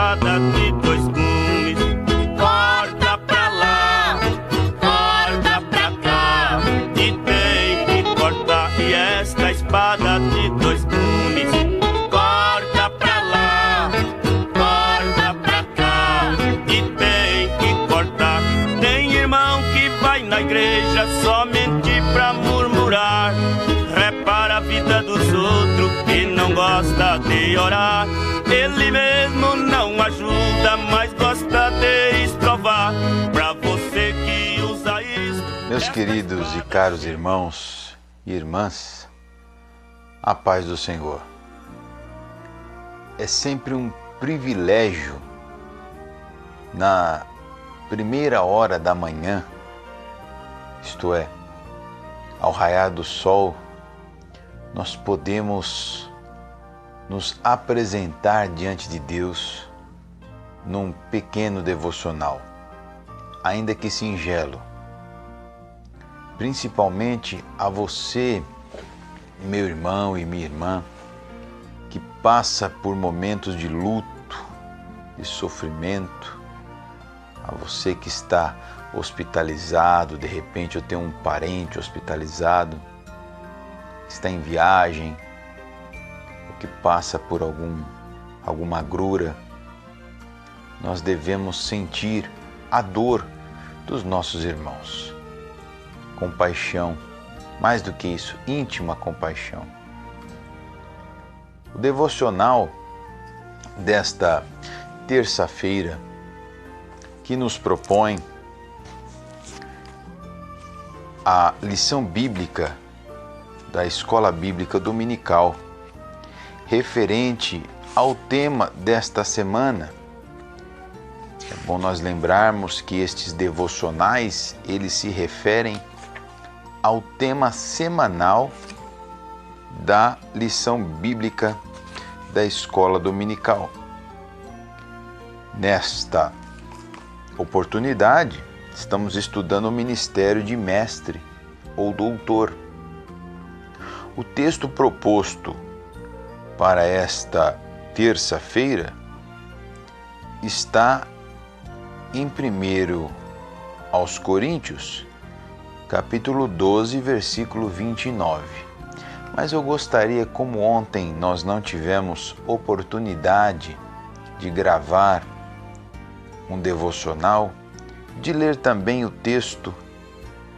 espada de dois gumes. Corta pra lá, corta pra cá, e tem que cortar. E esta espada de dois gumes, corta pra lá, corta pra cá, e tem que cortar. Tem irmão que vai na igreja somente pra murmurar, repara a vida dos outros e não gosta de orar. Ele mesmo não ajuda, mas gosta de estrovar. Pra você que usa isso. Meus queridos e caros irmãos e irmãs, a paz do Senhor. É sempre um privilégio na primeira hora da manhã, isto é, ao raiar do sol, nós podemos nos apresentar diante de Deus num pequeno devocional, ainda que singelo, principalmente a você, meu irmão e minha irmã, que passa por momentos de luto, de sofrimento, a você que está hospitalizado, de repente eu tenho um parente hospitalizado, está em viagem, ou que passa por alguma agrura. Nós devemos sentir a dor dos nossos irmãos. Compaixão, mais do que isso, íntima compaixão. O devocional desta terça-feira, que nos propõe a lição bíblica da Escola Bíblica Dominical, referente ao tema desta semana. É bom nós lembrarmos que estes devocionais, eles se referem ao tema semanal da lição bíblica da Escola Dominical. Nesta oportunidade, estamos estudando o ministério de mestre ou doutor. O texto proposto para esta terça-feira está em 1 aos Coríntios, capítulo 12, versículo 29. Mas eu gostaria, como ontem nós não tivemos oportunidade de gravar um devocional, de ler também o texto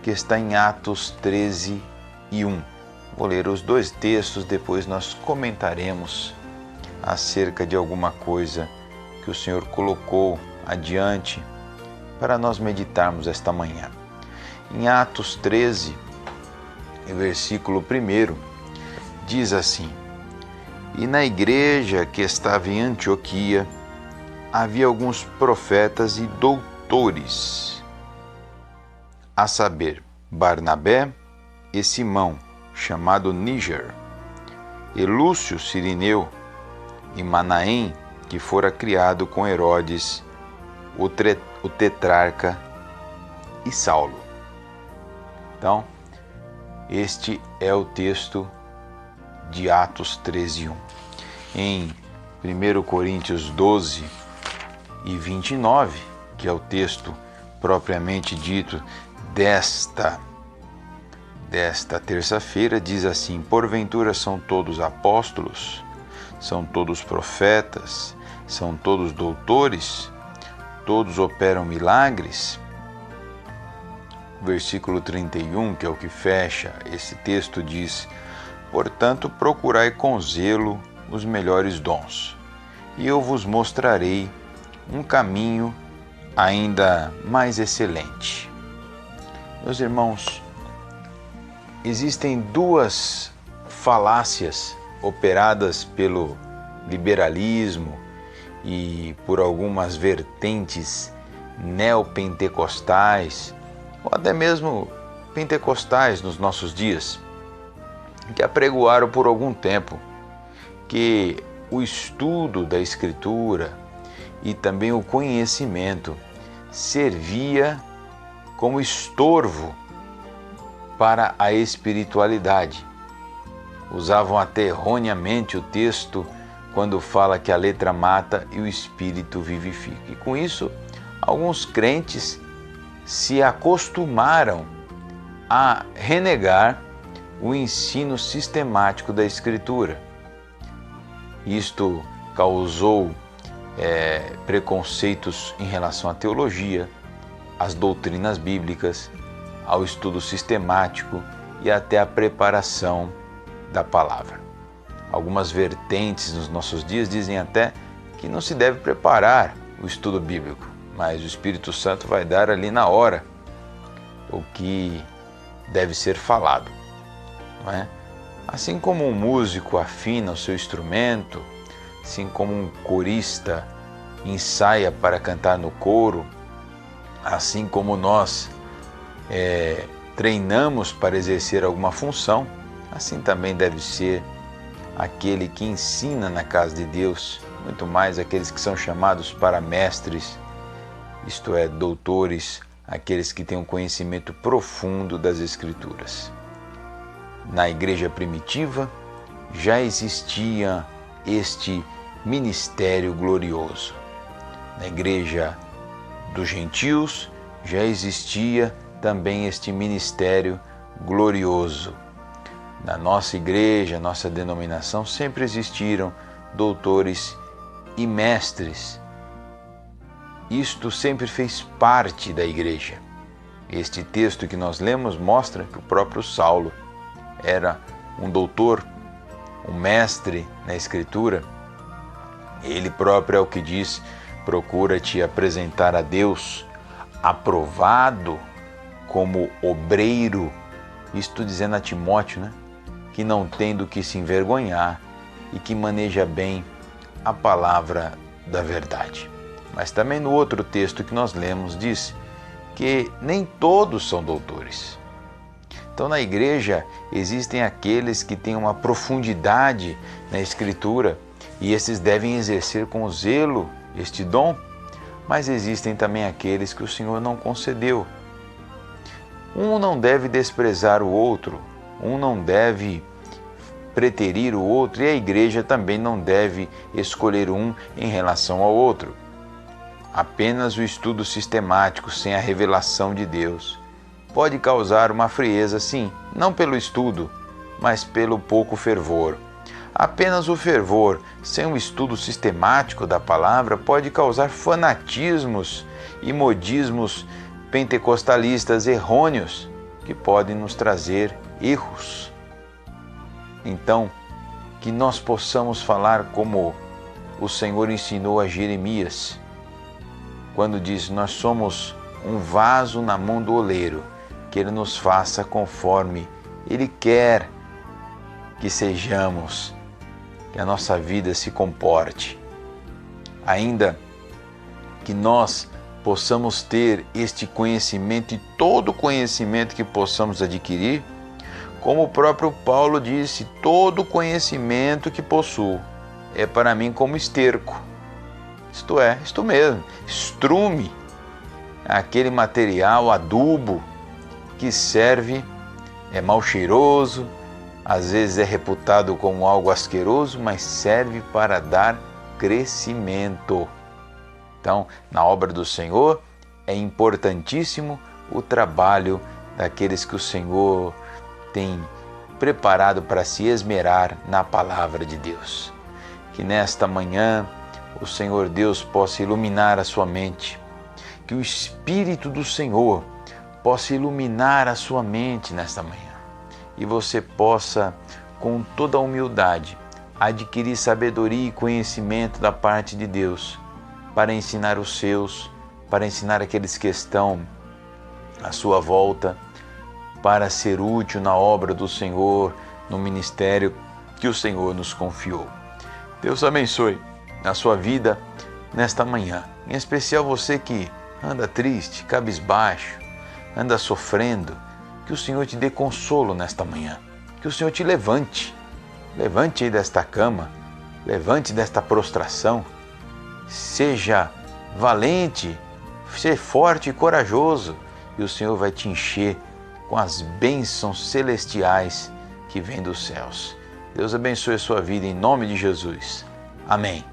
que está em Atos 13 e 1. Vou ler os dois textos, depois nós comentaremos acerca de alguma coisa que o Senhor colocou adiante para nós meditarmos esta manhã. Em Atos 13, versículo 1, diz assim: E na igreja que estava em Antioquia havia alguns profetas e doutores, a saber, Barnabé e Simão, chamado Níger, e Lúcio Cirineu, e Manaém, que fora criado com Herodes, o tetrarca, e Saulo. Então, este é o texto de Atos 13:1. Em 1 Coríntios 12 e 29, que é o texto propriamente dito desta terça-feira, diz assim: Porventura são todos apóstolos, são todos profetas, são todos doutores, todos operam milagres? Versículo 31, que é o que fecha esse texto, diz: Portanto, procurai com zelo os melhores dons, e eu vos mostrarei um caminho ainda mais excelente. Meus irmãos, existem duas falácias operadas pelo liberalismo e por algumas vertentes neopentecostais, ou até mesmo pentecostais nos nossos dias, que apregoaram por algum tempo que o estudo da Escritura e também o conhecimento servia como estorvo para a espiritualidade. Usavam até erroneamente o texto quando fala que a letra mata e o espírito vivifica. E com isso, alguns crentes se acostumaram a renegar o ensino sistemático da Escritura. Isto causou preconceitos em relação à teologia, às doutrinas bíblicas, ao estudo sistemático e até à preparação da palavra. Algumas vertentes nos nossos dias dizem até que não se deve preparar o estudo bíblico, mas o Espírito Santo vai dar ali na hora o que deve ser falado, não é? Assim como um músico afina o seu instrumento, assim como um corista ensaia para cantar no coro, assim como nós treinamos para exercer alguma função, assim também deve ser aquele que ensina na casa de Deus, muito mais aqueles que são chamados para mestres, isto é, doutores, aqueles que têm um conhecimento profundo das Escrituras. Na igreja primitiva já existia este ministério glorioso. Na igreja dos gentios já existia também este ministério glorioso. Na nossa igreja, nossa denominação, sempre existiram doutores e mestres. Isto sempre fez parte da igreja. Este texto que nós lemos mostra que o próprio Saulo era um doutor, um mestre na Escritura. Ele próprio é o que diz: procura te apresentar a Deus aprovado como obreiro, isto dizendo a Timóteo, né? Que não tem do que se envergonhar e que maneja bem a palavra da verdade. Mas também no outro texto que nós lemos diz que nem todos são doutores. Então na igreja existem aqueles que têm uma profundidade na Escritura e esses devem exercer com zelo este dom, mas existem também aqueles que o Senhor não concedeu. Um não deve desprezar o outro, um não deve preterir o outro e a igreja também não deve escolher um em relação ao outro. Apenas o estudo sistemático sem a revelação de Deus pode causar uma frieza, sim, não pelo estudo, mas pelo pouco fervor. Apenas o fervor sem um estudo sistemático da palavra pode causar fanatismos e modismos pentecostalistas errôneos que podem nos trazer erros. Então, que nós possamos falar como o Senhor ensinou a Jeremias, quando diz: nós somos um vaso na mão do oleiro, que Ele nos faça conforme Ele quer que sejamos, que a nossa vida se comporte. Ainda que nós possamos ter este conhecimento e todo o conhecimento que possamos adquirir, como o próprio Paulo disse: todo conhecimento que possuo é para mim como esterco. Isto mesmo, estrume, aquele material, adubo, que serve, é mal cheiroso, às vezes é reputado como algo asqueroso, mas serve para dar crescimento. Então, na obra do Senhor, é importantíssimo o trabalho daqueles que o Senhor tem preparado para se esmerar na palavra de Deus. Que nesta manhã o Senhor Deus possa iluminar a sua mente, que o Espírito do Senhor possa iluminar a sua mente nesta manhã e você possa, com toda a humildade, adquirir sabedoria e conhecimento da parte de Deus para ensinar os seus, para ensinar aqueles que estão à sua volta, para ser útil na obra do Senhor, no ministério que o Senhor nos confiou. Deus abençoe a sua vida nesta manhã, em especial você que anda triste, cabisbaixo, anda sofrendo, que o Senhor te dê consolo nesta manhã, que o Senhor te levante aí desta cama, levante desta prostração, seja valente, seja forte e corajoso, e o Senhor vai te encher com as bênçãos celestiais que vêm dos céus. Deus abençoe a sua vida em nome de Jesus. Amém.